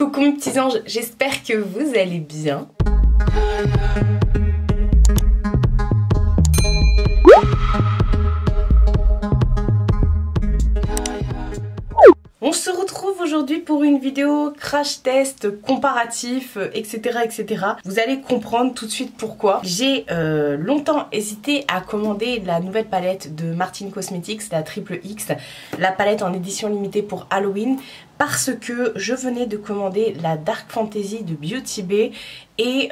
Coucou mes petits anges, j'espère que vous allez bien. On se retrouve aujourd'hui pour une vidéo crash test, comparatif, etc. etc. Vous allez comprendre tout de suite pourquoi. J'ai longtemps hésité à commander la nouvelle palette de Martin Cosmetics, la Triple X, la palette en édition limitée pour Halloween, parce que je venais de commander la Dark Fantasy de Beauty Bay et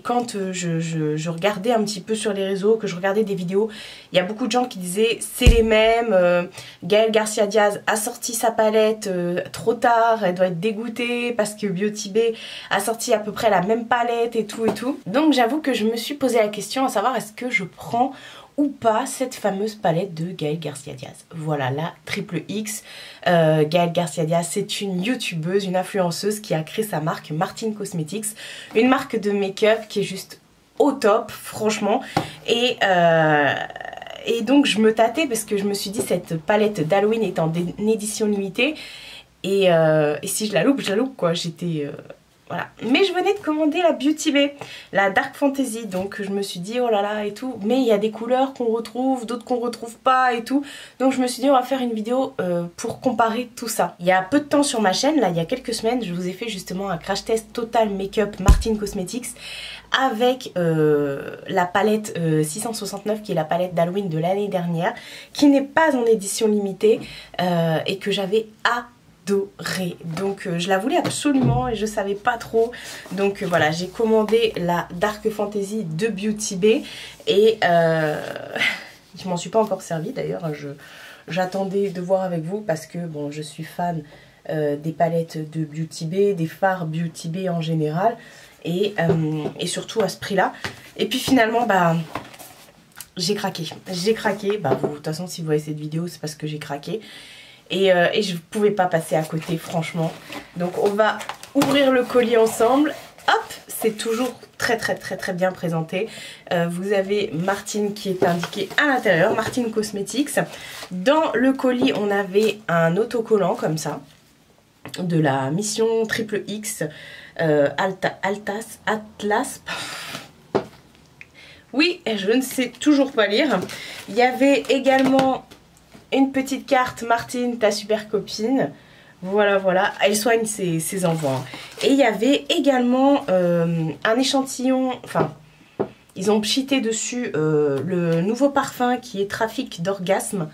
quand je regardais un petit peu sur les réseaux, que je regardais des vidéos, il y a beaucoup de gens qui disaient c'est les mêmes, Gaël Garcia Diaz a sorti sa palette trop tard, elle doit être dégoûtée parce que Beauty Bay a sorti à peu près la même palette et tout. Donc j'avoue que je me suis posé la question à savoir est-ce que je prends ou pas cette fameuse palette de Gaël Garcia Diaz. Voilà, la Triple X. Gaël Garcia Diaz, c'est une youtubeuse, une influenceuse qui a créé sa marque Martin Cosmetics, une marque de make-up qui est juste au top, franchement. Et donc je me tâtais parce que je me suis dit cette palette d'Halloween est en édition limitée et si je la loupe quoi. J'étais... voilà. Mais je venais de commander la Beauty Bay, la Dark Fantasy, donc je me suis dit oh là là et tout, mais il y a des couleurs qu'on retrouve, d'autres qu'on retrouve pas et tout, donc je me suis dit on va faire une vidéo pour comparer tout ça. Il y a peu de temps sur ma chaîne, là il y a quelques semaines, je vous ai fait justement un crash test total make-up Martin Cosmetics avec la palette 669 qui est la palette d'Halloween de l'année dernière, qui n'est pas en édition limitée et que j'avais adoré. Donc je la voulais absolument et je savais pas trop, donc voilà, j'ai commandé la Dark Fantasy de Beauty Bay et je m'en suis pas encore servi d'ailleurs, j'attendais de voir avec vous parce que bon, je suis fan des palettes de Beauty Bay, des fards Beauty Bay en général et surtout à ce prix là, et puis finalement bah j'ai craqué, bah vous, de toute façon si vous voyez cette vidéo c'est parce que j'ai craqué. Et je ne pouvais pas passer à côté franchement. Donc on va ouvrir le colis ensemble. Hop, c'est toujours très bien présenté. Vous avez Martin qui est indiqué à l'intérieur, Martin Cosmetics. Dans le colis on avait un autocollant comme ça, de la mission Triple X Atlas. Oui, je ne sais toujours pas lire. Il y avait également une petite carte Martine, ta super copine. Voilà, elle soigne ses envois. Et il y avait également un échantillon, enfin, ils ont cheaté dessus le nouveau parfum qui est Trafic d'orgasme.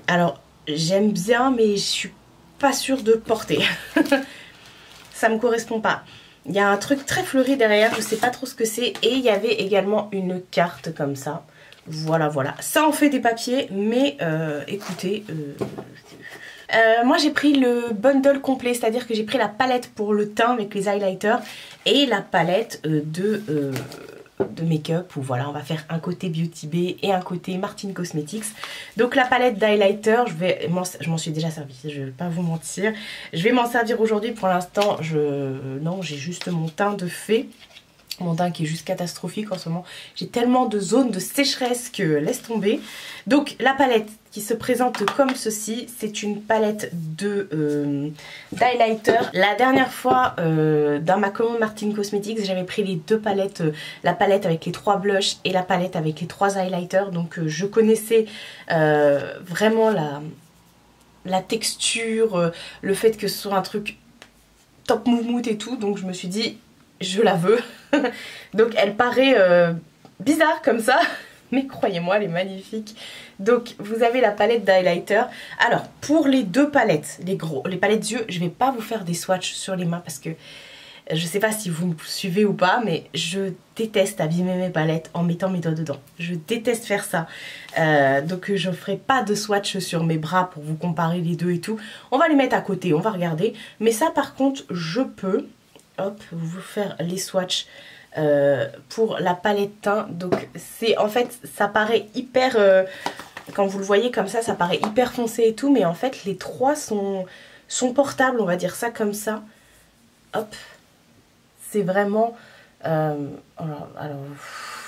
Alors, j'aime bien, mais je suis pas sûre de porter. Ça me correspond pas. Il y a un truc très fleuri derrière, je sais pas trop ce que c'est. Et il y avait également une carte comme ça. Voilà, ça en fait des papiers, mais écoutez, moi j'ai pris le bundle complet, c'est-à-dire que j'ai pris la palette pour le teint avec les highlighters et la palette de make-up, où voilà, on va faire un côté Beauty Bay et un côté Martin Cosmetics. Donc la palette d'highlighter, je m'en suis déjà servi, je vais pas vous mentir, je vais m'en servir aujourd'hui. Pour l'instant, non, j'ai juste mon teint de fée. Mon teint qui est juste catastrophique en ce moment. J'ai tellement de zones de sécheresse que laisse tomber. Donc la palette qui se présente comme ceci, c'est une palette d'highlighter. La dernière fois dans ma commande Martin Cosmetics, j'avais pris les deux palettes, la palette avec les 3 blushs et la palette avec les 3 highlighters. Donc je connaissais vraiment la texture, le fait que ce soit un truc top moumoute et tout. Donc je me suis dit je la veux. Donc elle paraît bizarre comme ça, mais croyez-moi elle est magnifique. Donc vous avez la palette d'highlighter. Alors pour les deux palettes, les palettes yeux, je vais pas vous faire des swatchs sur les mains parce que je sais pas si vous me suivez ou pas, mais je déteste abîmer mes palettes en mettant mes doigts dedans. Je déteste faire ça. Donc je ferai pas de swatch sur mes bras pour vous comparer les deux et tout. On va les mettre à côté, on va regarder. Mais ça par contre je peux... Hop, vous faire les swatchs pour la palette teint. Donc c'est en fait ça paraît hyper quand vous le voyez comme ça paraît hyper foncé et tout, mais en fait les trois sont portables, on va dire ça comme ça. Hop, c'est vraiment alors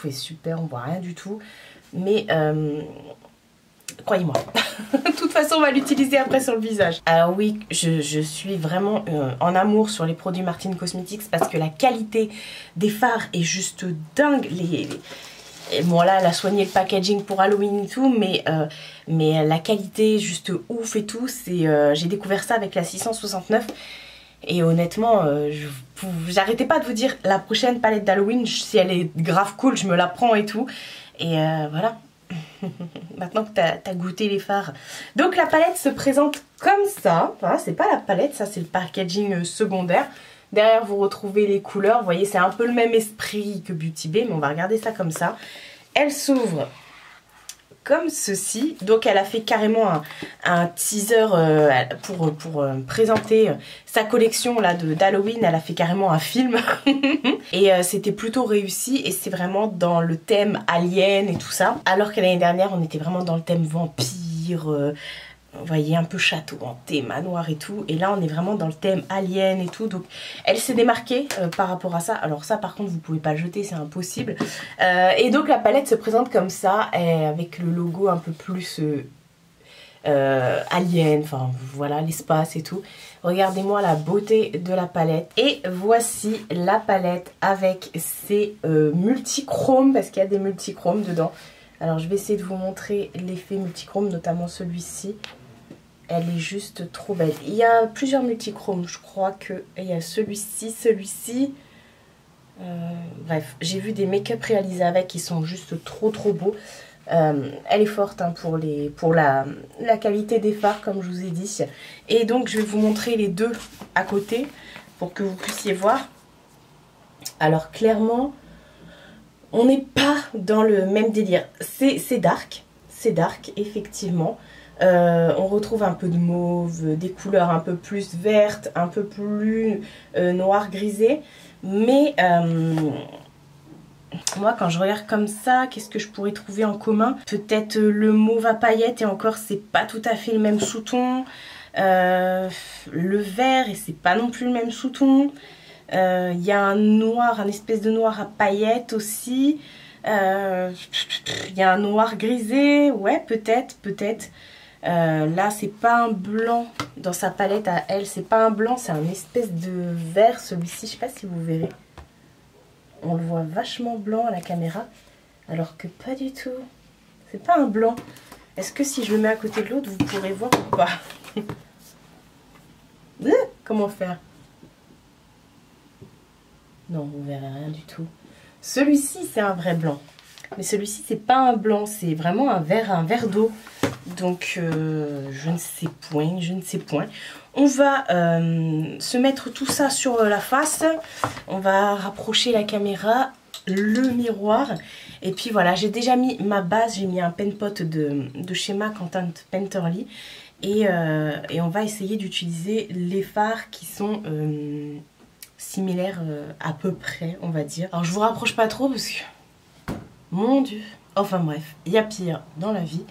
c'est super, on voit rien du tout, mais croyez-moi. De toute façon, on va l'utiliser après sur le visage. Alors oui, je suis vraiment en amour sur les produits Martine Cosmetics parce que la qualité des fards est juste dingue. Bon là, elle a soigné le packaging pour Halloween et tout, mais la qualité est juste ouf et tout. J'ai découvert ça avec la 669 et honnêtement, j'arrêtais pas de vous dire la prochaine palette d'Halloween, si elle est grave cool, je me la prends et tout. Et voilà. Maintenant que t'as goûté les fards. Donc la palette se présente comme ça. Voilà, c'est pas la palette, ça c'est le packaging secondaire. Derrière vous retrouvez les couleurs. Vous voyez, c'est un peu le même esprit que Beauty Bay, mais on va regarder ça comme ça. Elle s'ouvre comme ceci. Donc elle a fait carrément un teaser pour présenter sa collection là d'Halloween. Elle a fait carrément un film. Et c'était plutôt réussi. Et c'est vraiment dans le thème alien et tout ça. Alors que l'année dernière on était vraiment dans le thème vampire. Vous voyez, un peu château hanté, manoir et tout. Et là, on est vraiment dans le thème alien et tout. Donc, elle s'est démarquée par rapport à ça. Alors ça, par contre, vous pouvez pas le jeter, c'est impossible. Et donc, la palette se présente comme ça, avec le logo un peu plus alien. Enfin, voilà, l'espace et tout. Regardez-moi la beauté de la palette. Et voici la palette avec ses multichromes, parce qu'il y a des multichromes dedans. Alors, je vais essayer de vous montrer l'effet multichrome, notamment celui-ci. Elle est juste trop belle. Il y a plusieurs multichromes. Je crois qu'il y a celui-ci. Bref, j'ai vu des make-up réalisés avec qui sont juste trop beaux. Elle est forte hein, pour la qualité des fards, comme je vous ai dit. Et donc, je vais vous montrer les deux à côté pour que vous puissiez voir. Alors, clairement, on n'est pas dans le même délire. C'est dark, effectivement. On retrouve un peu de mauve, des couleurs un peu plus vertes, un peu plus noir grisé. Mais moi, quand je regarde comme ça, qu'est-ce que je pourrais trouver en commun? Peut-être le mauve à paillettes, et encore, c'est pas tout à fait le même sous-ton. Le vert, et c'est pas non plus le même sous-ton. Il y a un noir, un espèce de noir à paillettes aussi. Il y a un noir grisé, ouais, peut-être. Là, c'est pas un blanc dans sa palette à elle, c'est pas un blanc, c'est un espèce de vert, celui-ci, je sais pas si vous verrez. On le voit vachement blanc à la caméra, alors que pas du tout. C'est pas un blanc. Est-ce que si je le mets à côté de l'autre, vous pourrez voir ou pas? Comment faire? Non, vous verrez rien du tout. Celui-ci, c'est un vrai blanc. Mais celui-ci, c'est pas un blanc, c'est vraiment un verre d'eau. Donc, je ne sais point. On va se mettre tout ça sur la face. On va rapprocher la caméra, le miroir. Et puis voilà, j'ai déjà mis ma base. J'ai mis un pen pot de chez MAC en teinte Painterly. Et on va essayer d'utiliser les fards qui sont similaires à peu près, on va dire. Alors, je vous rapproche pas trop parce que... Mon Dieu. Enfin bref, il y a pire dans la vie.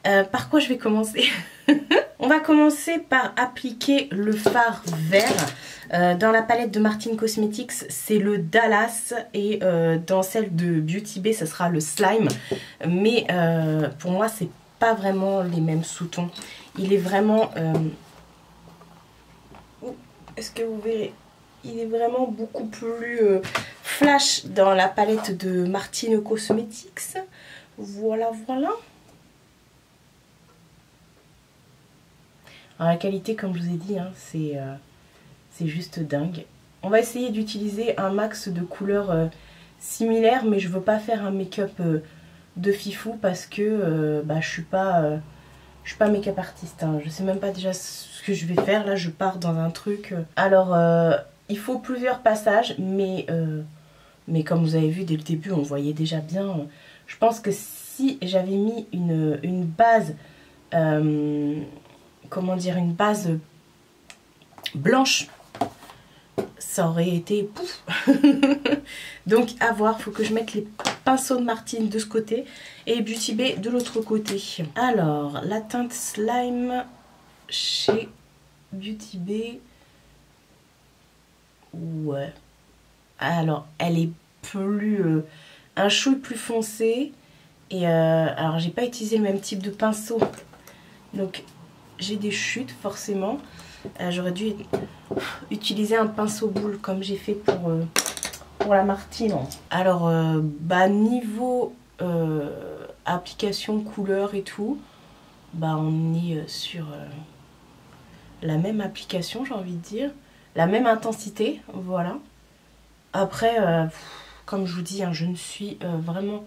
Par quoi je vais commencer? On va commencer par appliquer le fard vert. Dans la palette de Martine Cosmetics, c'est le Dallas. Et dans celle de Beauty Bay, ce sera le Slime. Mais pour moi, c'est pas vraiment les mêmes sous-tons. Il est vraiment... Est-ce que vous verrez? Il est vraiment beaucoup plus flash dans la palette de Martine Cosmetics. Voilà. Alors la qualité, comme je vous ai dit, hein, c'est juste dingue. On va essayer d'utiliser un max de couleurs similaires, mais je veux pas faire un make-up de fifou parce que je suis pas make-up artiste. Hein. Je sais même pas déjà ce que je vais faire. Là, je pars dans un truc. Alors, il faut plusieurs passages, mais comme vous avez vu dès le début, on voyait déjà bien. Je pense que si j'avais mis une base, comment dire, une base blanche, ça aurait été pouf. Donc à voir, faut que je mette les pinceaux de Martine de ce côté et Beauty Bay de l'autre côté. Alors, la teinte slime chez Beauty Bay, ouais. Alors, elle est plus un chouille plus foncé Et alors j'ai pas utilisé le même type de pinceau, donc j'ai des chutes forcément. J'aurais dû utiliser un pinceau boule comme j'ai fait pour la Martine. Alors bah niveau application, couleur et tout, bah on est sur la même application, j'ai envie de dire, la même intensité, voilà. Après comme je vous dis, hein, je ne suis vraiment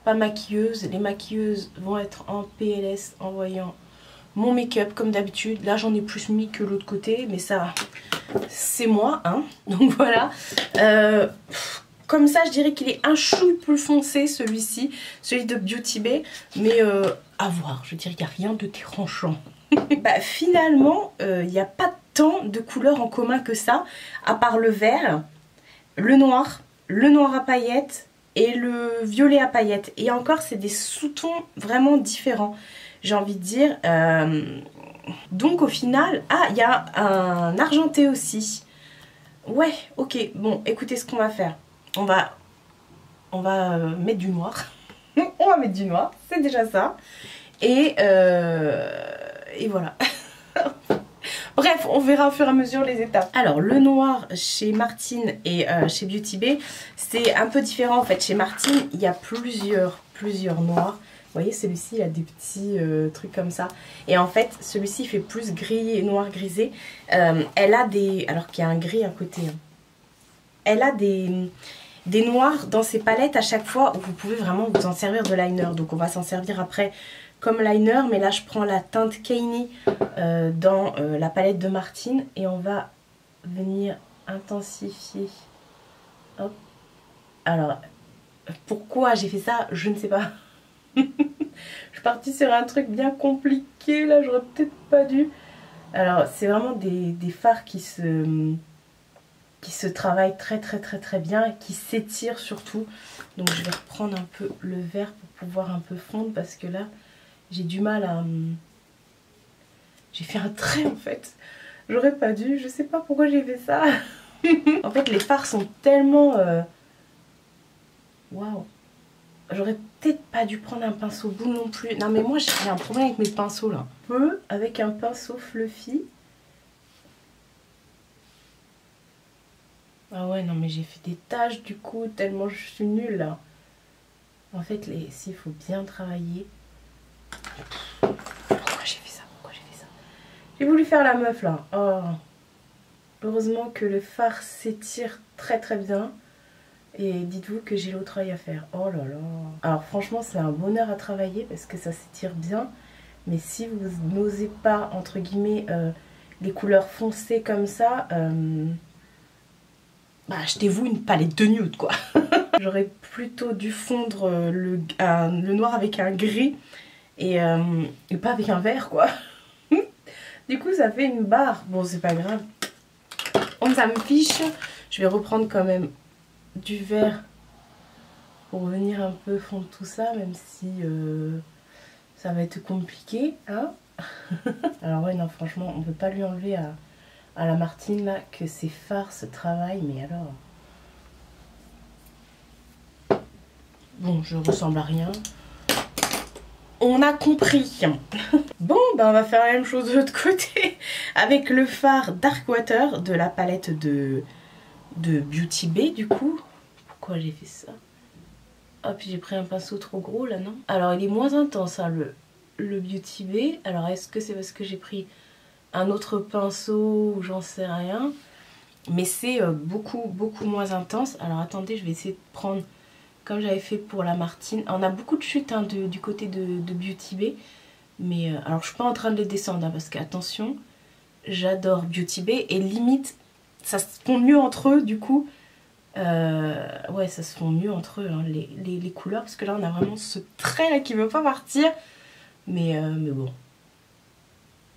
pas maquilleuse. Les maquilleuses vont être en PLS en voyant mon make-up comme d'habitude. Là j'en ai plus mis que l'autre côté, mais ça c'est moi, hein. Donc voilà. Comme ça je dirais qu'il est un chouille plus foncé celui-ci, celui de Beauty Bay, mais à voir, je dirais qu'il n'y a rien de dérangeant. Bah, finalement il n'y a pas tant de couleurs en commun que ça, à part le vert, le noir à paillettes et le violet à paillettes. Et encore c'est des sous-tons vraiment différents, j'ai envie de dire. Donc au final, ah il y a un argenté aussi. Ouais, ok, bon écoutez ce qu'on va faire. On va mettre du noir. On va mettre du noir, c'est déjà ça. Et voilà. Bref, on verra au fur et à mesure les étapes. Alors, le noir chez Martine et chez Beauty Bay, c'est un peu différent en fait. Chez Martine, il y a plusieurs noirs. Vous voyez, celui-ci, il a des petits trucs comme ça. Et en fait, celui-ci, il fait plus gris et noir grisé. Elle a des... Alors qu'il y a un gris à côté. Hein. Elle a des noirs dans ses palettes à chaque fois où vous pouvez vraiment vous en servir de liner. Donc, on va s'en servir après comme liner, mais là je prends la teinte Kayni dans la palette de Martine et on va venir intensifier. Hop. Alors, pourquoi j'ai fait ça, je ne sais pas. Je suis partie sur un truc bien compliqué, là j'aurais peut-être pas dû. Alors, c'est vraiment des fards qui se travaillent très bien, qui s'étirent surtout. Donc je vais reprendre un peu le vert pour pouvoir un peu fondre parce que là, j'ai du mal à... J'ai fait un trait en fait. J'aurais pas dû, je sais pas pourquoi j'ai fait ça. En fait les fards sont tellement... Waouh. J'aurais peut-être pas dû prendre un pinceau boule non plus. Non mais moi j'ai un problème avec mes pinceaux là. Un peu avec un pinceau fluffy. Ah ouais non mais j'ai fait des taches du coup tellement je suis nulle là. En fait il faut bien travailler. Pourquoi j'ai fait ça? J'ai voulu faire la meuf là. Oh. Heureusement que le fard s'étire très bien. Et dites-vous que j'ai l'autre œil à faire. Oh là là. Alors franchement c'est un bonheur à travailler parce que ça s'étire bien. Mais si vous n'osez pas entre guillemets les couleurs foncées comme ça, bah achetez-vous une palette de nude quoi. J'aurais plutôt dû fondre le noir avec un gris et pas avec un vert quoi. Du coup ça fait une barre. Bon c'est pas grave. Ça me fiche. Je vais reprendre quand même du vert pour venir un peu fondre tout ça, même si ça va être compliqué. Hein. Alors ouais non franchement on ne peut pas lui enlever à la Martine là que ses fards se travaillent, mais alors... Bon je ressemble à rien. On a compris. Bon, bah on va faire la même chose de l'autre côté avec le fard Darkwater de la palette de Beauty Bay du coup. Pourquoi j'ai fait ça? Ah puis j'ai pris un pinceau trop gros là, non? Alors il est moins intense hein, le Beauty Bay. Alors est-ce que c'est parce que j'ai pris un autre pinceau ou j'en sais rien? Mais c'est beaucoup moins intense. Alors attendez, je vais essayer de prendre... Comme j'avais fait pour la Martine. On a beaucoup de chutes hein, du côté de Beauty Bay. Mais alors je suis pas en train de les descendre hein, parce que attention, j'adore Beauty Bay. Et limite, ça se fond mieux entre eux du coup. Ouais, ça se fond mieux entre eux hein, les couleurs. Parce que là on a vraiment ce trait là qui veut pas partir. Mais bon.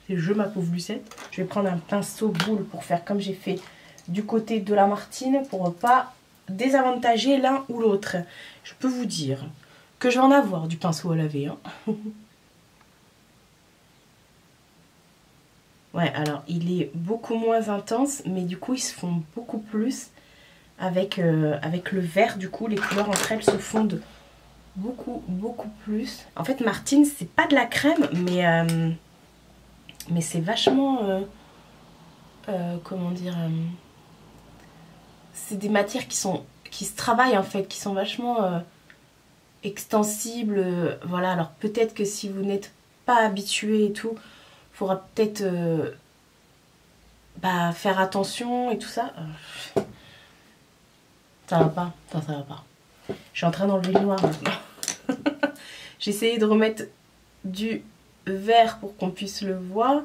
C'est je ma pauvre Lucette. Je vais prendre un pinceau boule pour faire comme j'ai fait du côté de la Martine. Pour pas... désavantager l'un ou l'autre. Je peux vous dire que je vais en avoir du pinceau à laver. Hein. Ouais, alors il est beaucoup moins intense, mais du coup ils se fondent beaucoup plus avec le vert. Du coup, les couleurs entre elles se fondent beaucoup plus. En fait Martine c'est pas de la crème mais c'est vachement comment dire c'est des matières qui se travaillent en fait, qui sont vachement extensibles. Voilà, alors peut-être que si vous n'êtes pas habitué et tout, il faudra peut-être faire attention et tout ça. Ça va pas, ça va pas. Je suis en train d'enlever le noir maintenant. J'ai essayé de remettre du vert pour qu'on puisse le voir.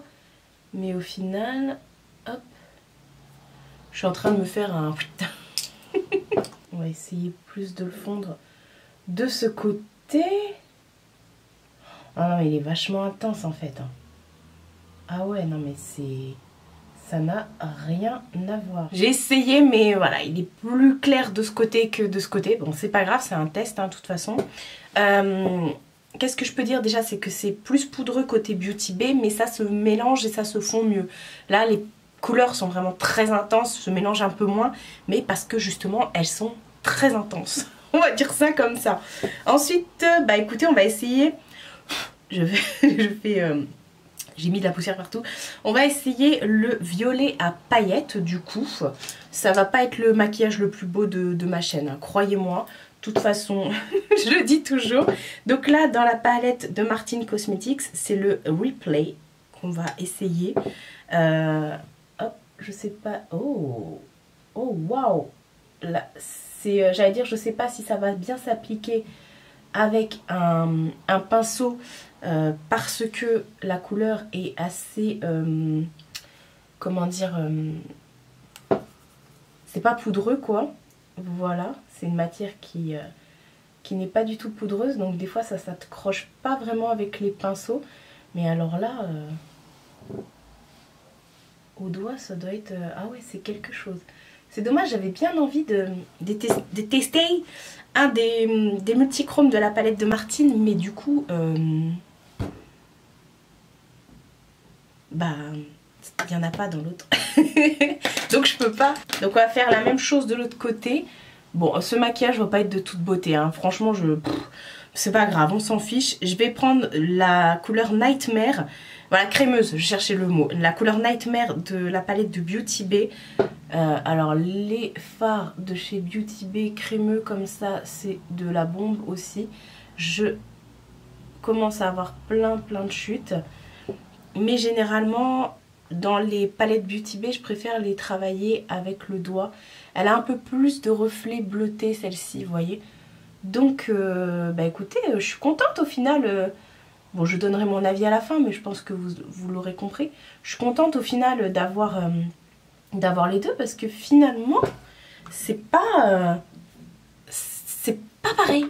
Mais au final, hop. Je suis en train de me faire un... On va essayer plus de le fondre de ce côté. Ah non, mais il est vachement intense en fait. Ah ouais, non mais c'est... Ça n'a rien à voir. J'ai essayé, mais voilà, il est plus clair de ce côté que de ce côté. Bon, c'est pas grave, c'est un test, hein, de toute façon. Qu'est-ce que je peux dire déjà, c'est que c'est plus poudreux côté Beauty Bay, mais ça se mélange et ça se fond mieux. Là, les couleurs sont vraiment très intenses, se mélangent un peu moins, mais parce que justement, elles sont très intenses. On va dire ça comme ça. Ensuite, bah écoutez, on va essayer... J'ai mis de la poussière partout. On va essayer le violet à paillettes du coup. Ça va pas être le maquillage le plus beau de ma chaîne, hein, croyez-moi. De toute façon, je le dis toujours. Donc là, dans la palette de Martine Cosmetics, c'est le Replay qu'on va essayer. Hop, je sais pas... Oh, waouh. Là, c'est, j'allais dire, je sais pas si ça va bien s'appliquer avec un pinceau parce que la couleur est assez comment dire c'est pas poudreux quoi, voilà, c'est une matière qui n'est pas du tout poudreuse, donc des fois ça te croche pas vraiment avec les pinceaux, mais alors là au doigt ça doit être ah ouais, c'est quelque chose. C'est dommage, j'avais bien envie de tester un des multichromes de la palette de Martine, mais du coup, bah, il n'y en a pas dans l'autre. Donc je peux pas. Donc on va faire la même chose de l'autre côté. Bon, ce maquillage va pas être de toute beauté, hein. Franchement, c'est pas grave, on s'en fiche. Je vais prendre la couleur Nightmare. Voilà, crémeuse, je cherchais le mot. La couleur Nightmare de la palette de Beauty Bay. Alors les fards de chez Beauty Bay crémeux comme ça, c'est de la bombe aussi. Je commence à avoir plein de chutes. Mais généralement, dans les palettes Beauty Bay, je préfère les travailler avec le doigt. Elle a un peu plus de reflets bleutés celle-ci, vous voyez. Donc, bah écoutez, je suis contente au final. Bon, je donnerai mon avis à la fin, mais je pense que vous l'aurez compris. Je suis contente au final d'avoir les deux parce que finalement, c'est pas pareil.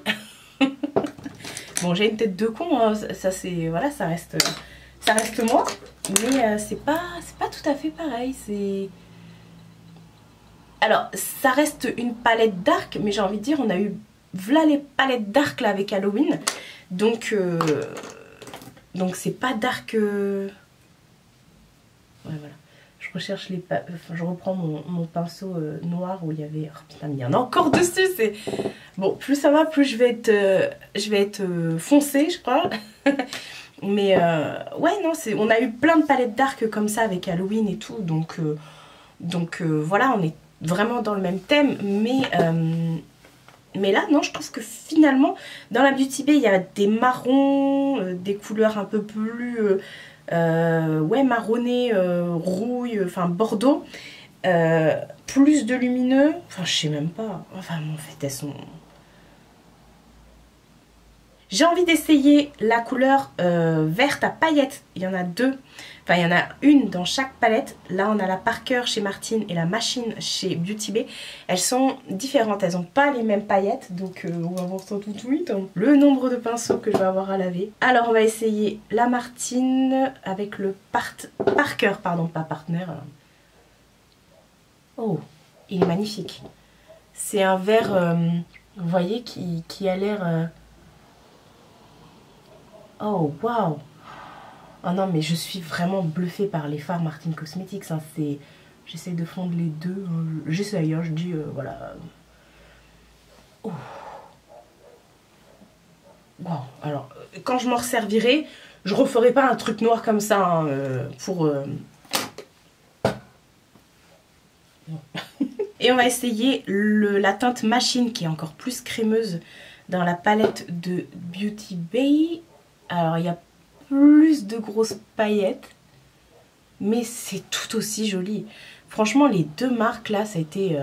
Bon, j'ai une tête de con, hein. Ça c'est voilà, ça reste moi, mais c'est pas tout à fait pareil. Alors, ça reste une palette dark, mais j'ai envie de dire, on a eu voilà les palettes dark là avec Halloween, donc c'est pas dark. Ouais, voilà. Je reprends mon pinceau noir où il y avait... Oh putain, il y en a encore dessus, c'est... Bon, plus ça va, plus je vais être foncée, je crois. Mais ouais, non, on a eu plein de palettes dark comme ça avec Halloween et tout. Donc voilà, on est vraiment dans le même thème. Mais là, non, je trouve que finalement, dans la Beauty Bay, il y a des marrons, des couleurs un peu plus... ouais, marronné, rouille, enfin bordeaux, plus de lumineux, enfin je sais même pas, enfin en fait elles sont... J'ai envie d'essayer la couleur verte à paillettes, il y en a deux, enfin il y en a une dans chaque palette. Là on a la Parker chez Martine et la Machine chez Beauty Bay. Elles sont différentes, elles n'ont pas les mêmes paillettes, donc on va voir ça tout de suite. Le nombre de pinceaux que je vais avoir à laver. Alors on va essayer la Martine avec le Parker, pardon, pas Partner. Oh, il est magnifique. C'est un vert, vous voyez, qui a l'air... Oh, waouh! Oh non, mais je suis vraiment bluffée par les fards Martine Cosmetics. Hein. J'essaie de fondre les deux. J'essaye, hein, je dis, voilà. Oh. wow. Alors, quand je m'en resservirai, je referai pas un truc noir comme ça hein, pour... Et on va essayer la teinte Machine qui est encore plus crémeuse dans la palette de Beauty Bay. Alors il y a plus de grosses paillettes, mais c'est tout aussi joli. Franchement les deux marques là ça a été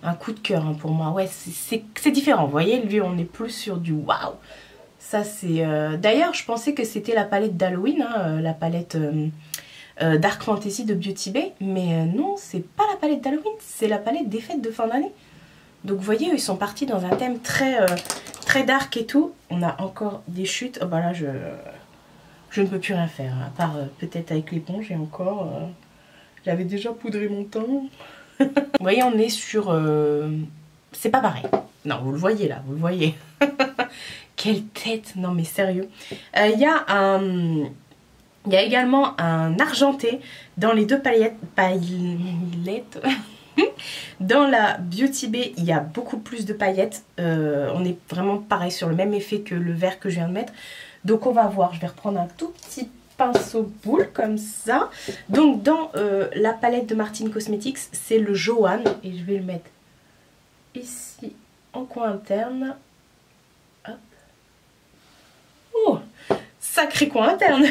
un coup de cœur hein, pour moi. Ouais c'est différent, vous voyez, lui on est plus sur du waouh. Ça c'est... D'ailleurs je pensais que c'était la palette d'Halloween, hein, la palette... Dark Fantasy de Beauty Bay, mais non, c'est pas la palette d'Halloween, c'est la palette des fêtes de fin d'année. Donc vous voyez, ils sont partis dans un thème très, très dark et tout. On a encore des chutes. Oh bah là, je ne peux plus rien faire, à part peut-être avec l'éponge et encore... J'avais déjà poudré mon teint. Vous voyez, on est sur... C'est pas pareil. Non, vous le voyez là, vous le voyez. Quelle tête, non mais sérieux. Il y a un... Il y a également un argenté dans les deux paillettes. Dans la Beauty Bay, il y a beaucoup plus de paillettes. On est vraiment pareil sur le même effet que le vert que je viens de mettre. Donc on va voir, je vais reprendre un tout petit pinceau boule comme ça. Donc dans la palette de Martin Cosmetics, c'est le Johan. Et je vais le mettre ici en coin interne. Hop. Oh, sacré coin interne.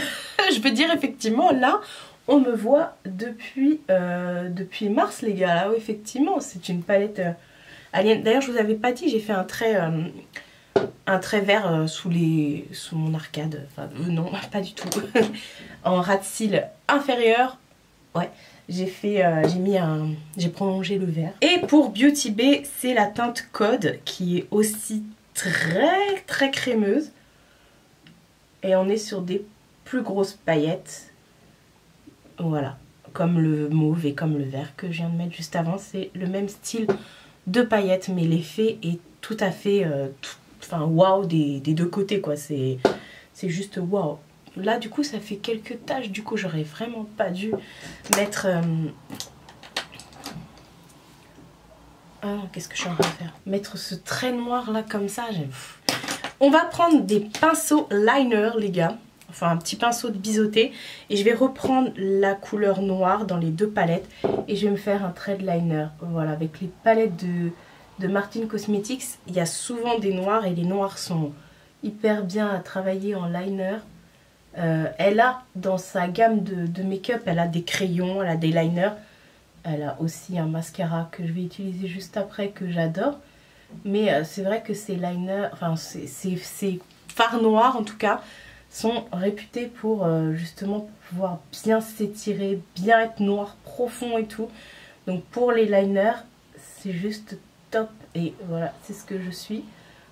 Je peux dire effectivement là on me voit depuis mars les gars là. Effectivement c'est une palette alien. D'ailleurs je vous avais pas dit, j'ai fait un trait vert sous mon arcade. Enfin non pas du tout. En ras de cils inférieur. Ouais j'ai prolongé le vert. Et pour Beauty Bay c'est la teinte Code qui est aussi très très crémeuse. Et on est sur des plus grosses paillettes, voilà, comme le mauve et comme le vert que je viens de mettre juste avant. C'est le même style de paillettes, mais l'effet est tout à fait enfin waouh des deux côtés quoi. C'est juste waouh. Là du coup ça fait quelques taches, du coup j'aurais vraiment pas dû mettre qu'est-ce que je suis en train de faire, mettre ce trait noir là comme ça. On va prendre des pinceaux liner les gars, enfin un petit pinceau de biseauté, et je vais reprendre la couleur noire dans les deux palettes et je vais me faire un trait de liner. Voilà, avec les palettes de Martin Cosmetics, il y a souvent des noirs et les noirs sont hyper bien à travailler en liner. Elle a dans sa gamme de make-up, elle a des crayons, elle a des liners, elle a aussi un mascara que je vais utiliser juste après que j'adore. Mais c'est vrai que ces liners, enfin ces fards noirs en tout cas, sont réputés pour justement pour pouvoir bien s'étirer, bien être noir profond et tout. Donc pour les liners, c'est juste top. Et voilà, c'est ce que je suis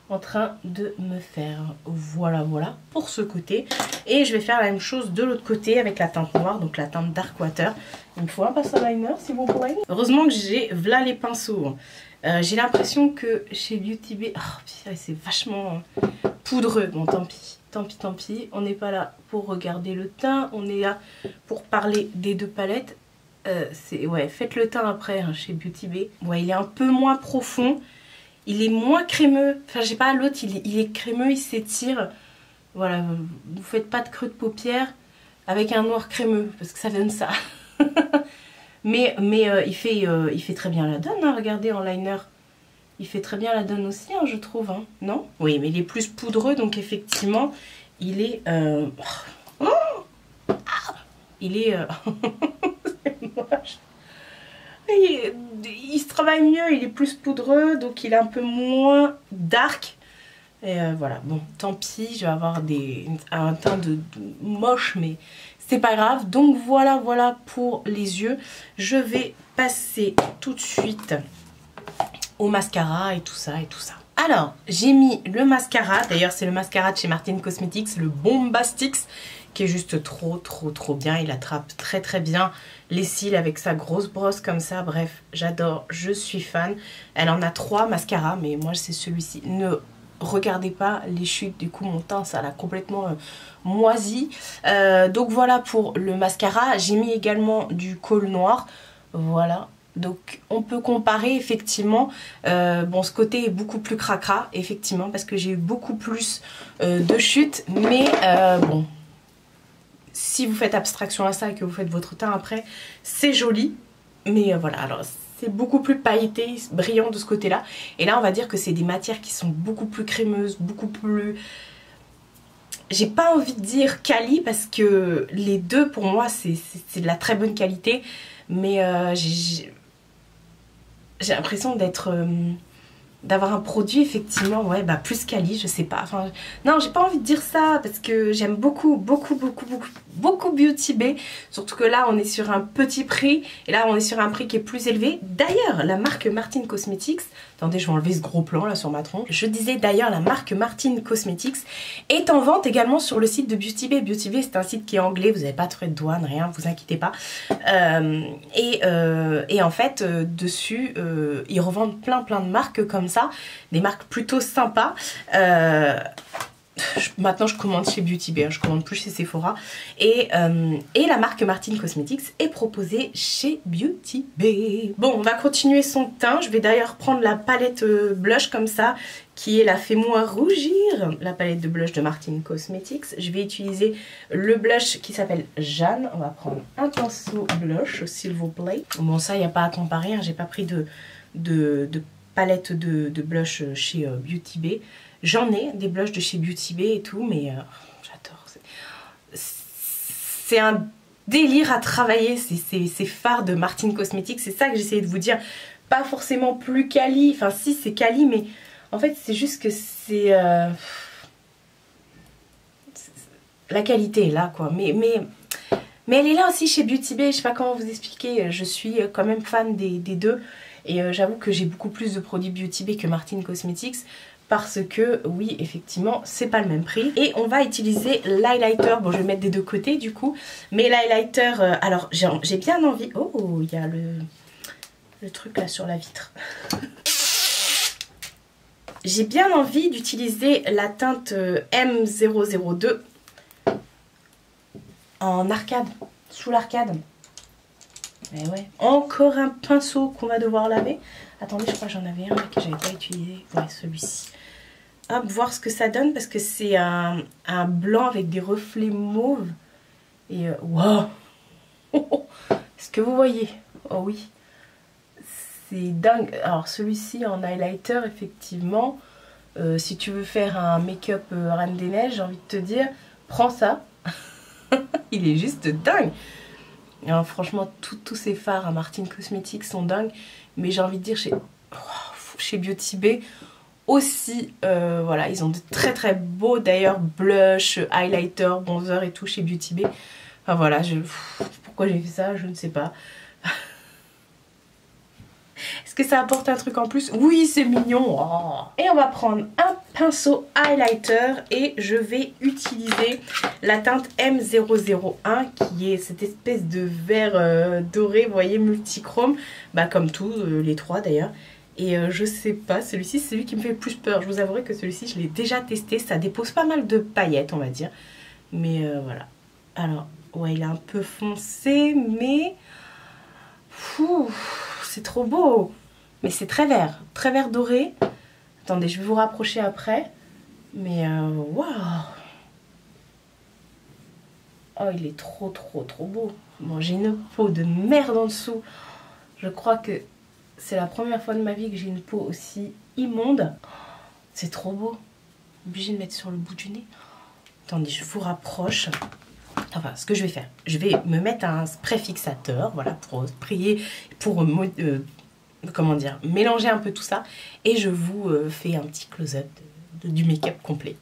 en train de me faire. Voilà, voilà pour ce côté. Et je vais faire la même chose de l'autre côté avec la teinte noire, donc la teinte Darkwater. Il me faut un pinceau liner s'il vous plaît. Heureusement que j'ai là les pinceaux. J'ai l'impression que chez Beauty Bay, oh, c'est vachement poudreux. Bon, tant pis, tant pis, tant pis. On n'est pas là pour regarder le teint, on est là pour parler des deux palettes. Ouais, faites le teint après hein, chez Beauty Bay. Ouais, il est un peu moins profond, il est moins crémeux. Enfin, je sais pas, l'autre il est crémeux, il s'étire. Voilà, vous faites pas de creux de paupières avec un noir crémeux parce que ça donne ça. Mais il fait très bien la donne, hein, regardez en liner. Il fait très bien la donne aussi, hein, je trouve. Hein. Non? Oui, mais il est plus poudreux, donc effectivement, il est... il est... c'est moche. Il se travaille mieux, il est plus poudreux, donc il est un peu moins dark. Et voilà, bon, tant pis, je vais avoir un teint de moche, mais... c'est pas grave. Donc voilà, voilà pour les yeux. Je vais passer tout de suite au mascara et tout ça et tout ça. Alors, j'ai mis le mascara. D'ailleurs, c'est le mascara de chez Martin Cosmetics, le Bombastix, qui est juste trop, trop, trop bien. Il attrape très, très bien les cils avec sa grosse brosse comme ça. Bref, j'adore, je suis fan. Elle en a 3 mascaras, mais moi, c'est celui-ci. Ne regardez pas les chutes, du coup mon teint ça l'a complètement moisi. Donc voilà pour le mascara. J'ai mis également du col noir, voilà, Donc on peut comparer effectivement, bon ce côté est beaucoup plus cracra effectivement parce que j'ai eu beaucoup plus de chutes, mais bon, si vous faites abstraction à ça et que vous faites votre teint après, c'est joli, mais voilà, alors c'est beaucoup plus pailleté, brillant de ce côté là, et là on va dire que c'est des matières qui sont beaucoup plus crémeuses, beaucoup plus... J'ai pas envie de dire quali parce que les deux pour moi c'est de la très bonne qualité, mais j'ai l'impression d'avoir un produit effectivement ouais bah plus quali, je sais pas, enfin non j'ai pas envie de dire ça parce que j'aime beaucoup Beauty Bay, surtout que là on est sur un petit prix et là on est sur un prix qui est plus élevé. D'ailleurs la marque Martin Cosmetics, attendez je vais enlever ce gros plan là sur ma tronche, je disais d'ailleurs la marque Martin Cosmetics est en vente également sur le site de Beauty Bay. Beauty Bay c'est un site qui est anglais, vous n'avez pas de frais de douane, rien, vous inquiétez pas, et en fait dessus ils revendent plein de marques comme ça, des marques plutôt sympas. Maintenant je commande chez Beauty Bay, je commande plus chez Sephora, et la marque Martin Cosmetics est proposée chez Beauty Bay. Bon on va continuer son teint, je vais d'ailleurs prendre la palette blush comme ça qui est la Fais-moi rougir, la palette de blush de Martin Cosmetics. Je vais utiliser le blush qui s'appelle Jeanne, on va prendre un pinceau blush s'il vous plaît. Bon ça il n'y a pas à comparer, hein. J'ai pas pris de palette de blush chez Beauty Bay. J'en ai des blushs de chez Beauty Bay et tout, mais j'adore. C'est un délire à travailler ces fards de Martin Cosmetics. C'est ça que j'essayais de vous dire. Pas forcément plus quali, enfin si c'est quali, mais en fait c'est juste que c'est... la qualité est là quoi. Mais elle est là aussi chez Beauty Bay, je sais pas comment vous expliquer. Je suis quand même fan des deux. Et j'avoue que j'ai beaucoup plus de produits Beauty Bay que Martin Cosmetics. Parce que oui effectivement c'est pas le même prix. Et on va utiliser l'highlighter, bon je vais mettre des deux côtés du coup, mais l'highlighter alors j'ai bien envie, oh il y a le truc là sur la vitre. J'ai bien envie d'utiliser la teinte M002 en arcade, sous l'arcade. Mais ouais, encore un pinceau qu'on va devoir laver. Attendez, je crois que j'en avais un que j'avais pas utilisé. Ouais, celui-ci. Hop, voir ce que ça donne parce que c'est un blanc avec des reflets mauves. Et waouh. Est-ce que vous voyez? Oh oui. C'est dingue. Alors celui-ci en highlighter, effectivement, si tu veux faire un make-up Reine des Neiges, j'ai envie de te dire, prends ça. Il est juste dingue. Alors, franchement, tous ces fards à Martin Cosmetics sont dingues. Mais j'ai envie de dire chez Beauty Bay aussi, voilà, ils ont de très beaux d'ailleurs blush, highlighter, bronzer et tout chez Beauty Bay. Enfin voilà, pourquoi j'ai fait ça, je ne sais pas. Est-ce que ça apporte un truc en plus? Oui, c'est mignon. Oh. Et on va prendre un pinceau highlighter et je vais utiliser la teinte M001 qui est cette espèce de vert doré, vous voyez, multichrome, bah, comme tous les trois d'ailleurs. Et je sais pas, celui-ci c'est celui qui me fait le plus peur. Je vous avouerai que celui-ci je l'ai déjà testé, ça dépose pas mal de paillettes on va dire. Mais voilà. Alors, ouais il est un peu foncé mais... c'est trop beau. Mais c'est très vert doré. Attendez, je vais vous rapprocher après. Mais waouh. Oh, il est trop beau. Bon, j'ai une peau de merde en dessous. Je crois que c'est la première fois de ma vie que j'ai une peau aussi immonde. C'est trop beau. Obligée de mettre sur le bout du nez. Attendez, je vous rapproche. Enfin, ce que je vais faire, je vais me mettre un spray fixateur, voilà, pour sprayer, pour comment dire, mélanger un peu tout ça. Et je vous fais un petit close-up du make-up complet.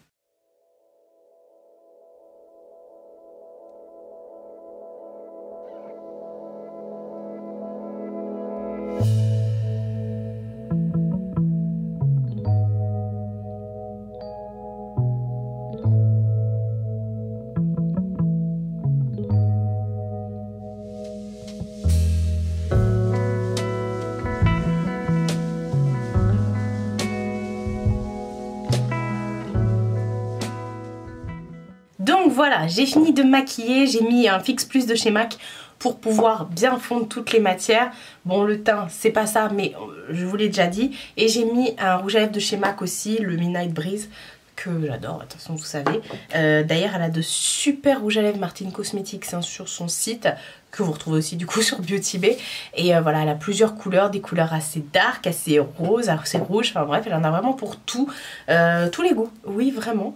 Donc voilà, j'ai fini de maquiller, j'ai mis un Fix Plus de chez MAC pour pouvoir bien fondre toutes les matières. Bon, le teint c'est pas ça, mais je vous l'ai déjà dit. Et j'ai mis un rouge à lèvres de chez MAC aussi, le Midnight Breeze, que j'adore, de toute façon vous savez. D'ailleurs elle a de super rouges à lèvres Martine Cosmetics hein, sur son site, que vous retrouvez aussi du coup sur Beauty Bay. Et voilà, elle a plusieurs couleurs, des couleurs assez dark, assez roses, assez rouges, enfin bref, elle en a vraiment pour tous les goûts, oui vraiment.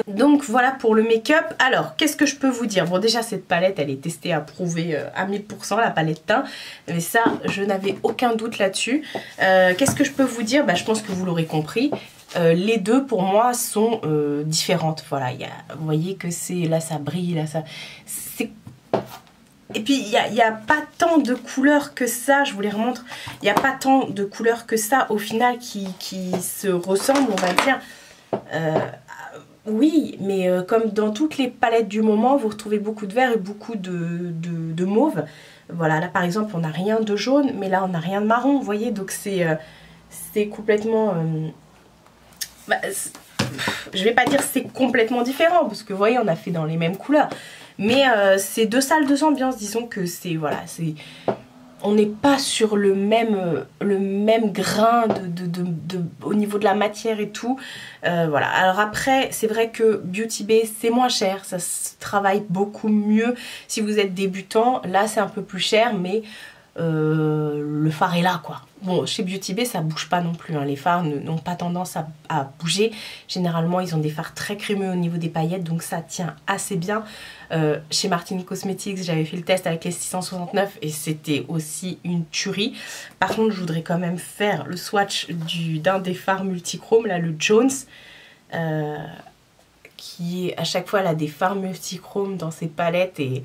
Donc voilà pour le make-up. Alors qu'est-ce que je peux vous dire? Bon, déjà cette palette elle est testée, approuvée à 1000%, la palette teint, mais ça je n'avais aucun doute là-dessus. Qu'est-ce que je peux vous dire? Bah, je pense que vous l'aurez compris. Les deux pour moi sont différentes. Voilà, vous voyez que c'est là ça brille, là ça. Et puis il n'y a pas tant de couleurs que ça, je vous les remontre. Il n'y a pas tant de couleurs que ça au final qui se ressemblent, on va dire. Oui, mais comme dans toutes les palettes du moment, vous retrouvez beaucoup de vert et beaucoup de mauve. Voilà, là par exemple on n'a rien de jaune, mais là on n'a rien de marron, vous voyez. Donc c'est complètement... Bah, je vais pas dire c'est complètement différent parce que vous voyez on a fait dans les mêmes couleurs, mais c'est deux salles, deux ambiances, disons que c'est voilà, on n'est pas sur le même grain au niveau de la matière et tout. Voilà, alors après c'est vrai que Beauty Bay c'est moins cher, ça se travaille beaucoup mieux si vous êtes débutant. Là c'est un peu plus cher, mais le fard est là quoi. Bon, chez Beauty Bay ça bouge pas non plus hein. Les fards n'ont pas tendance à bouger. Généralement ils ont des fards très crémeux au niveau des paillettes, donc ça tient assez bien. Chez Martine Cosmetics j'avais fait le test avec les 669 et c'était aussi une tuerie. Par contre je voudrais quand même faire le swatch d'un des fards multichrome là, le Jones, qui à chaque fois elle a des fards multichrome dans ses palettes et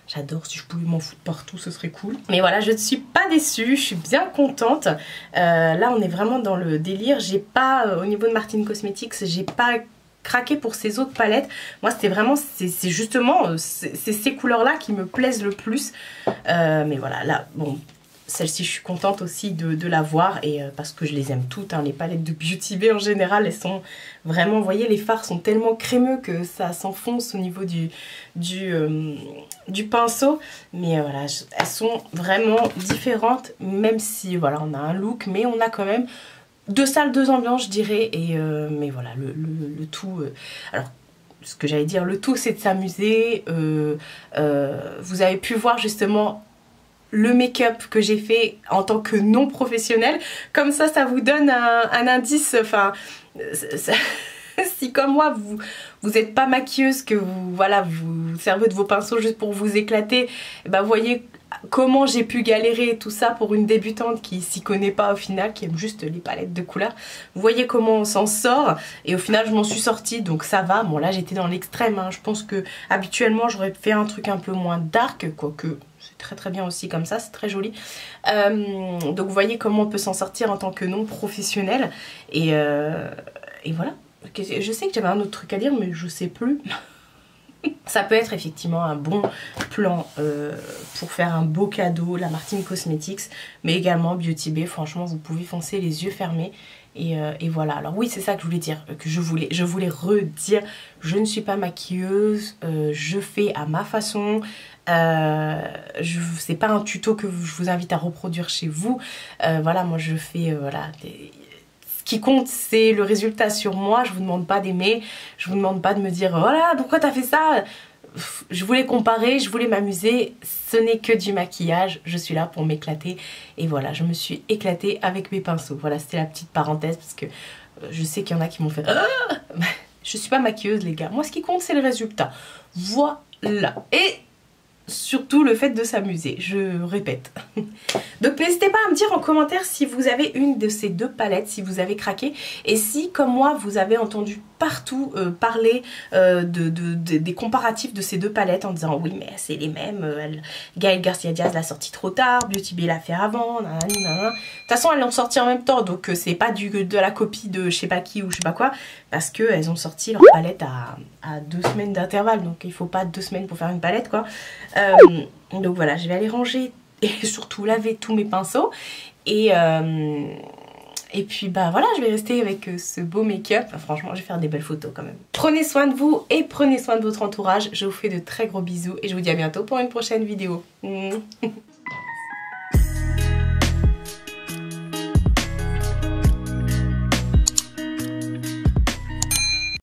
j'adore. Si je pouvais m'en foutre partout ce serait cool. Mais voilà, je ne suis pas déçue, je suis bien contente. Là on est vraiment dans le délire. J'ai pas, au niveau de Martine Cosmetics, j'ai pas craqué pour ces autres palettes. Moi c'était vraiment, c'est justement ces couleurs là qui me plaisent le plus. Mais voilà, là bon, celle-ci je suis contente aussi de la voir, et parce que je les aime toutes hein. Les palettes de Beauty Bay en général elles sont vraiment, vous voyez les fards sont tellement crémeux que ça s'enfonce au niveau du pinceau. Mais voilà, elles sont vraiment différentes, même si voilà on a un look, mais on a quand même deux salles, deux ambiances je dirais. Et mais voilà, le tout... alors ce que j'allais dire, le tout c'est de s'amuser. Vous avez pu voir justement le make-up que j'ai fait en tant que non professionnel. Comme ça vous donne un indice. Enfin, si comme moi vous n'êtes pas maquilleuse, que vous servez de vos pinceaux juste pour vous éclater, bah, vous voyez comment j'ai pu galérer tout ça pour une débutante qui s'y connaît pas au final, qui aime juste les palettes de couleurs. Vous voyez comment on s'en sort, et au final je m'en suis sortie, donc ça va. Bon là j'étais dans l'extrême hein. Je pense que habituellement j'aurais fait un truc un peu moins dark, quoique c'est très très bien aussi comme ça, c'est très joli. Donc vous voyez comment on peut s'en sortir en tant que non professionnel. Et voilà. Je sais que j'avais un autre truc à dire mais je sais plus. Ça peut être effectivement un bon plan pour faire un beau cadeau, la Martine Cosmetics, mais également Beauty Bay. Franchement vous pouvez foncer les yeux fermés. Et voilà, alors oui c'est ça que je voulais dire, que je voulais redire. Je ne suis pas maquilleuse, je fais à ma façon. C'est pas un tuto que je vous invite à reproduire chez vous. Voilà, moi je fais voilà, ce qui compte c'est le résultat sur moi. Je vous demande pas d'aimer, je vous demande pas de me dire voilà pourquoi t'as fait ça. Je voulais comparer, je voulais m'amuser, ce n'est que du maquillage, je suis là pour m'éclater. Et voilà, je me suis éclatée avec mes pinceaux. Voilà, c'était la petite parenthèse parce que je sais qu'il y en a qui m'ont fait je suis pas maquilleuse les gars, moi ce qui compte c'est le résultat. Voilà, et surtout le fait de s'amuser, je répète. Donc n'hésitez pas à me dire en commentaire si vous avez une de ces deux palettes, si vous avez craqué, et si comme moi vous avez entendu partout parler des comparatifs de ces deux palettes en disant oui mais c'est les mêmes, Gaël Garcia Diaz l'a sorti trop tard, Beauty Bay l'a fait avant, nanana. De toute façon elles l'ont sorti en même temps, donc c'est pas de la copie de je sais pas qui ou je sais pas quoi, parce que elles ont sorti leur palette à 2 semaines d'intervalle, donc il faut pas 2 semaines pour faire une palette quoi. Donc voilà, je vais aller ranger et surtout laver tous mes pinceaux, et Et puis bah voilà, je vais rester avec ce beau make-up. Franchement, je vais faire des belles photos quand même. Prenez soin de vous et prenez soin de votre entourage. Je vous fais de très gros bisous et je vous dis à bientôt pour une prochaine vidéo.